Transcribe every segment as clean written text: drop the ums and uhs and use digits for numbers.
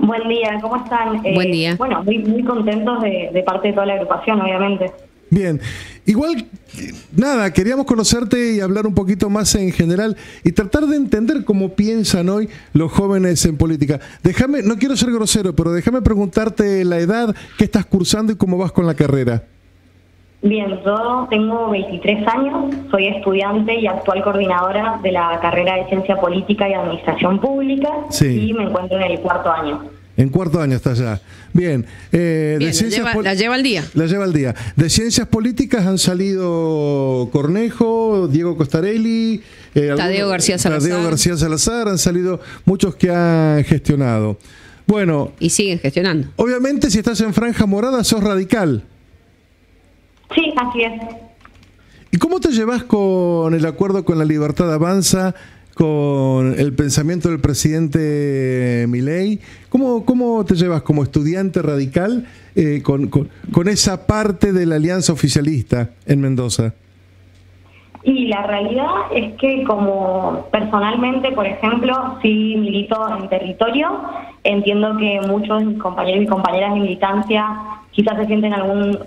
Buen día, ¿cómo están? Buen día. Bueno, muy contentos de parte de toda la agrupación, obviamente. Bien, igual, nada, queríamos conocerte y hablar un poquito más en general y tratar de entender cómo piensan hoy los jóvenes en política. Déjame, no quiero ser grosero, pero déjame preguntarte la edad, qué estás cursando y cómo vas con la carrera. Bien, yo tengo 23 años, soy estudiante y actual coordinadora de la carrera de Ciencia Política y Administración Pública. Sí. Y me encuentro en el cuarto año. En cuarto año estás ya. Bien. Bien, la lleva al día. La lleva al día. De Ciencias Políticas han salido Cornejo, Diego Costarelli, Tadeo García Salazar, han salido muchos que han gestionado. Bueno. Y siguen gestionando. Obviamente, si estás en franja morada, sos radical. Sí, así es. ¿Y cómo te llevas con el acuerdo con La Libertad Avanza, con el pensamiento del presidente Milei? ¿Cómo te llevas como estudiante radical con esa parte de la alianza oficialista en Mendoza? Y la realidad es que como personalmente, por ejemplo, sí milito en territorio, entiendo que muchos de mis compañeros y compañeras de militancia quizás se sienten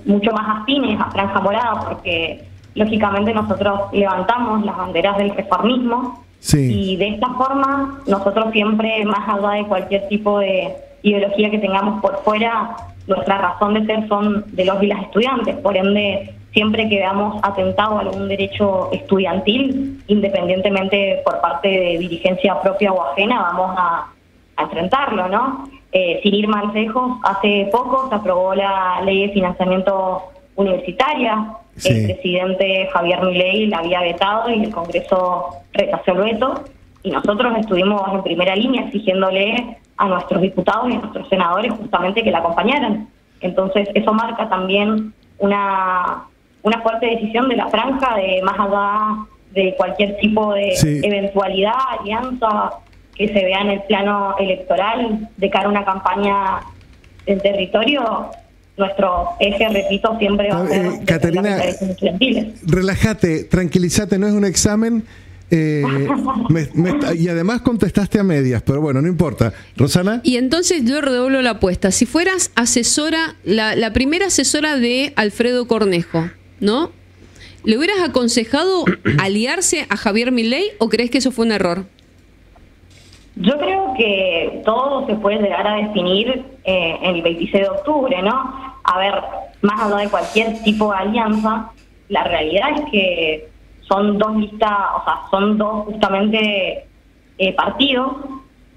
mucho más afines a Franja Morada, porque lógicamente nosotros levantamos las banderas del reformismo. Sí. Y de esta forma nosotros siempre, más allá de cualquier tipo de ideología que tengamos por fuera, nuestra razón de ser son de los y las estudiantes. Por ende, siempre que veamos atentado a algún derecho estudiantil, independientemente por parte de dirigencia propia o ajena, vamos a enfrentarlo, ¿no? Sin ir más lejos, hace poco se aprobó la ley de financiamiento universitaria. Sí. El presidente Javier Milei la había vetado y el Congreso rechazó el veto. Y nosotros estuvimos en primera línea exigiéndole a nuestros diputados y a nuestros senadores justamente que la acompañaran. Entonces eso marca también una fuerte decisión de la franja, de más allá de cualquier tipo de eventualidad, alianza que se vea en el plano electoral de cara a una campaña en territorio. Nuestro eje, repito, siempre va a ser Caterina, relájate, tranquilízate, no es un examen. Y además contestaste a medias, pero bueno, no importa. Rosana. Y entonces yo redoblo la apuesta. Si fueras asesora, la primera asesora de Alfredo Cornejo, ¿no? ¿Le hubieras aconsejado aliarse a Javier Milei o crees que eso fue un error? Yo creo que todo se puede llegar a definir en el 26 de octubre, ¿no? A ver, más allá de cualquier tipo de alianza, la realidad es que son dos listas, o sea, son dos justamente partidos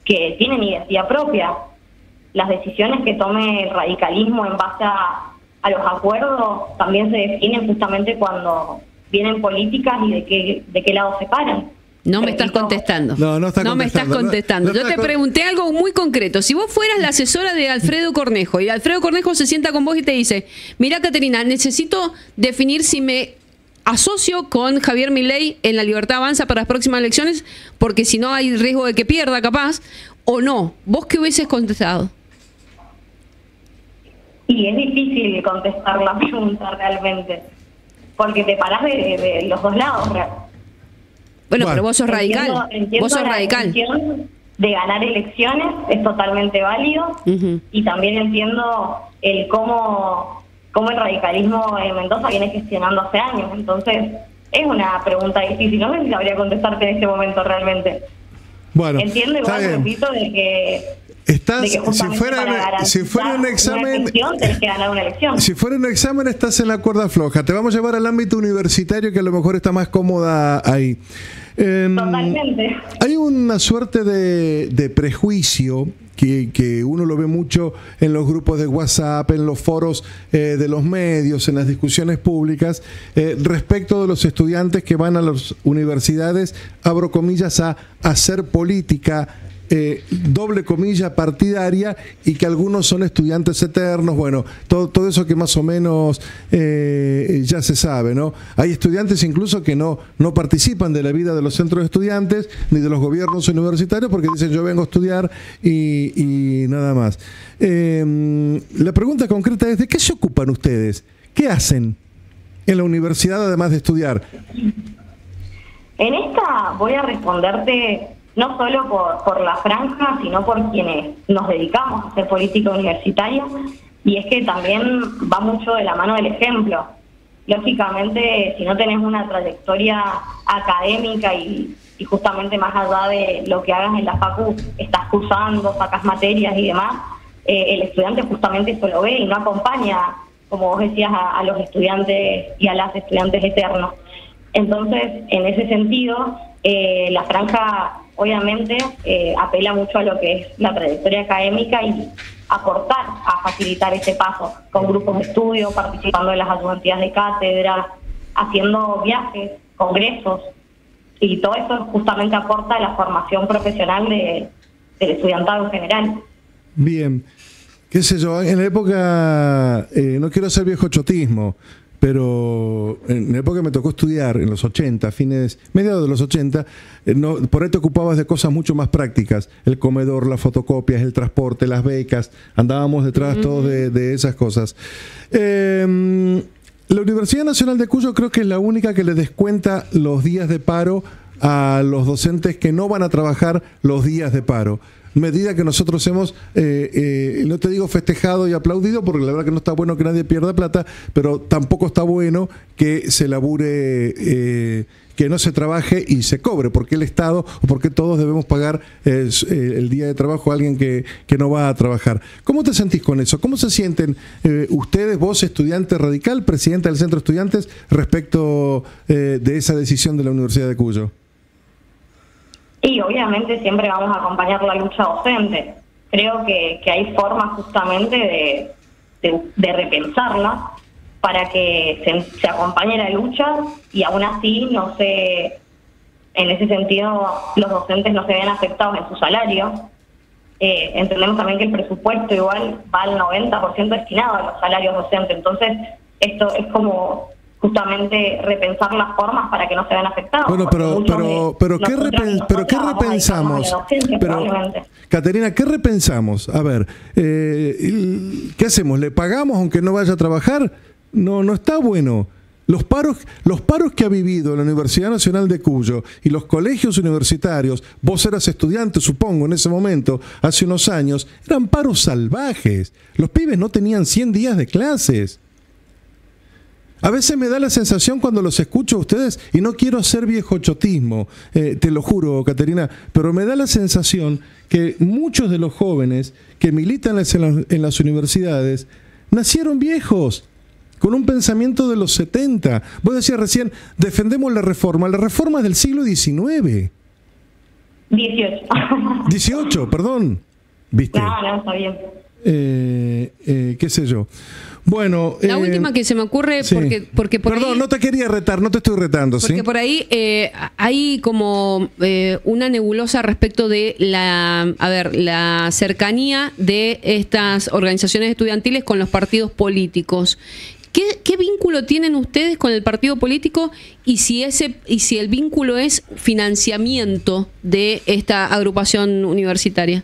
que tienen identidad propia. Las decisiones que tome el radicalismo en base a los acuerdos también se definen justamente cuando vienen políticas y de qué lado se paran. No me estás contestando. No me estás contestando. Yo te pregunté algo muy concreto. Si vos fueras la asesora de Alfredo Cornejo y Alfredo Cornejo se sienta con vos y te dice: mira, Caterina, necesito definir si me asocio con Javier Milei en La Libertad Avanza para las próximas elecciones, porque si no hay riesgo de que pierda, capaz, o no. ¿Vos qué hubieses contestado? Y es difícil contestar la pregunta realmente, porque te parás de los dos lados. Bueno, pero vos sos radical. Entiendo vos sos la radical. decisión de ganar elecciones es totalmente válido. Y también entiendo el cómo el radicalismo en Mendoza viene gestionando hace años. Entonces, es una pregunta difícil. No sé si sabría contestarte en este momento realmente. Bueno, entiendo igual, repito, de que si fuera un examen, tenés que ganar una elección. Si fuera un examen, estás en la cuerda floja. Te vamos a llevar al ámbito universitario, que a lo mejor está más cómoda ahí. Totalmente. Hay una suerte de prejuicio que uno lo ve mucho en los grupos de WhatsApp, en los foros de los medios, en las discusiones públicas, respecto de los estudiantes que van a las universidades, abro comillas, a hacer política, doble comilla, partidaria, y que algunos son estudiantes eternos. Bueno, todo eso que más o menos ya se sabe, ¿no? Hay estudiantes incluso que no participan de la vida de los centros de estudiantes ni de los gobiernos universitarios porque dicen: yo vengo a estudiar y nada más. La pregunta concreta es: ¿de qué se ocupan ustedes? ¿Qué hacen en la universidad además de estudiar? En esta voy a responderte no solo por la franja, sino por quienes nos dedicamos a hacer política universitaria, y es que también va mucho de la mano del ejemplo. Lógicamente, si no tenés una trayectoria académica y justamente más allá de lo que hagas en la facu, estás cursando, sacas materias y demás, el estudiante justamente eso lo ve y no acompaña, como vos decías, a los estudiantes y a las estudiantes eternos. Entonces, en ese sentido, la franja obviamente apela mucho a lo que es la trayectoria académica y aportar a facilitar ese paso con grupos de estudio, participando en las ayudantías de cátedra, haciendo viajes, congresos, y todo eso justamente aporta a la formación profesional del estudiantado en general. Bien, qué sé yo, en la época, no quiero hacer viejo chotismo, pero en la época me tocó estudiar, en los 80, mediados de los 80, por ahí te ocupabas de cosas mucho más prácticas, el comedor, las fotocopias, el transporte, las becas, andábamos detrás todos de esas cosas. La Universidad Nacional de Cuyo creo que es la única que le descuenta los días de paro a los docentes que no van a trabajar los días de paro. Medida que nosotros hemos, no te digo festejado y aplaudido, porque la verdad que no está bueno que nadie pierda plata, pero tampoco está bueno que se labure, que no se trabaje y se cobre, porque el Estado o porque todos debemos pagar el día de trabajo a alguien que no va a trabajar. ¿Cómo te sentís con eso? ¿Cómo se sienten ustedes, vos, estudiante radical, presidenta del Centro de Estudiantes, respecto de esa decisión de la Universidad de Cuyo? Y obviamente siempre vamos a acompañar la lucha docente. Creo que hay formas justamente de repensarla para que se acompañe la lucha y aún así no se, en ese sentido, los docentes no se ven afectados en su salario. Entendemos también que el presupuesto igual va al 90% destinado a los salarios docentes. Entonces, esto es como justamente repensar las formas para que no se vean afectados. Bueno, pero ¿qué repensamos? Caterina, ¿qué repensamos? A ver, ¿qué hacemos? ¿Le pagamos aunque no vaya a trabajar? No está bueno. Los paros que ha vivido la Universidad Nacional de Cuyo y los colegios universitarios, vos eras estudiante, supongo, en ese momento, hace unos años, eran paros salvajes. Los pibes no tenían 100 días de clases. A veces me da la sensación cuando los escucho a ustedes, y no quiero hacer viejo chotismo, te lo juro, Caterina, pero me da la sensación que muchos de los jóvenes que militan en las universidades nacieron viejos, con un pensamiento de los 70. Vos decías recién, defendemos la reforma es del siglo XIX. 18. 18, perdón. ¿Viste? No, está bien. Qué sé yo. Bueno, la última que se me ocurre, sí. porque por Perdón, ahí, no te quería retar, no te estoy retando, porque ¿sí? por ahí hay como una nebulosa respecto de la cercanía de estas organizaciones estudiantiles con los partidos políticos. ¿Qué vínculo tienen ustedes con el partido político y si el vínculo es financiamiento de esta agrupación universitaria?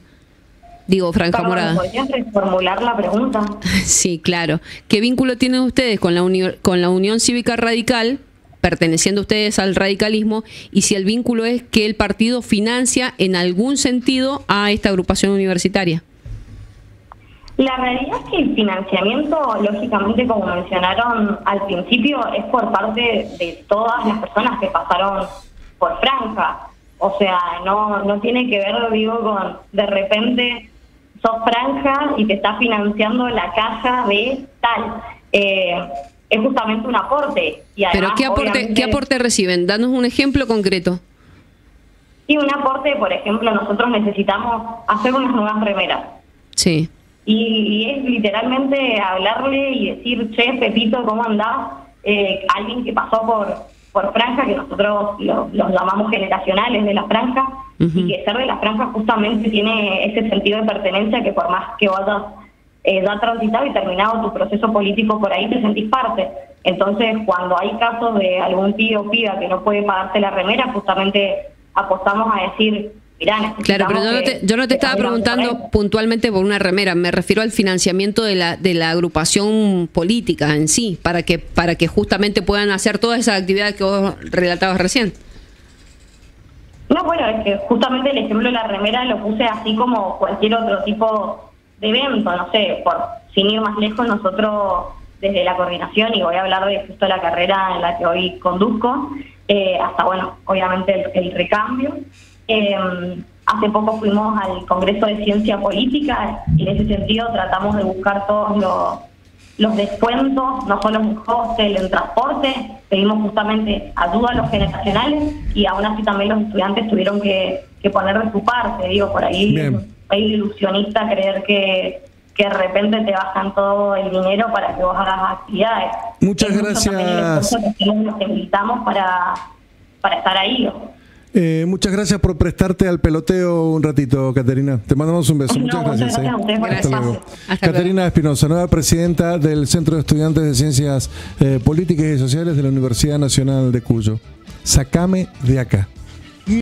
Digo, Franja Morada. ¿Podrías reformular la pregunta? Sí, claro. ¿Qué vínculo tienen ustedes con la Unión Cívica Radical, perteneciendo ustedes al radicalismo, y si el vínculo es que el partido financia en algún sentido a esta agrupación universitaria? La realidad es que el financiamiento, lógicamente, como mencionaron al principio, es por parte de todas las personas que pasaron por Franja. O sea, no tiene que ver, digo, con de repente sos Franja y te está financiando la caja de tal. Es justamente un aporte. Y además, ¿Pero qué aporte reciben? Danos un ejemplo concreto. Sí, un aporte, por ejemplo, nosotros necesitamos hacer unas nuevas remeras. Sí. Y es literalmente hablarle y decir, che, Pepito, ¿cómo andás? Alguien que pasó por Franja, que nosotros los llamamos generacionales de la Franja, y que ser de la Franja justamente tiene ese sentido de pertenencia que por más que vayas ya transitado y terminado tu proceso político por ahí, te sentís parte. Entonces, cuando hay casos de algún tío o piba que no puede pagarse la remera, justamente apostamos a decir, mirá, claro, pero yo no te estaba preguntando puntualmente por una remera, me refiero al financiamiento de la agrupación política en sí, para que justamente puedan hacer todas esas actividades que vos relatabas recién. No, bueno, es que justamente el ejemplo de la remera lo puse así como cualquier otro tipo de evento, no sé, sin ir más lejos, nosotros desde la coordinación, y voy a hablar de justo la carrera en la que hoy conduzco, hasta, bueno, obviamente el recambio. Hace poco fuimos al Congreso de Ciencia Política y en ese sentido tratamos de buscar todos los descuentos, no solo en hostel, en transporte, pedimos justamente ayuda a los generacionales y aún así también los estudiantes tuvieron que poner de su parte, digo, por ahí es ilusionista creer que de repente te bajan todo el dinero para que vos hagas actividades. Muchas gracias. Los que invitamos para estar ahí. Muchas gracias por prestarte al peloteo un ratito, Caterina. Te mandamos un beso. Muchas gracias. Hasta luego. Caterina Espinosa, nueva presidenta del Centro de Estudiantes de Ciencias Políticas y Sociales de la Universidad Nacional de Cuyo. Sácame de acá.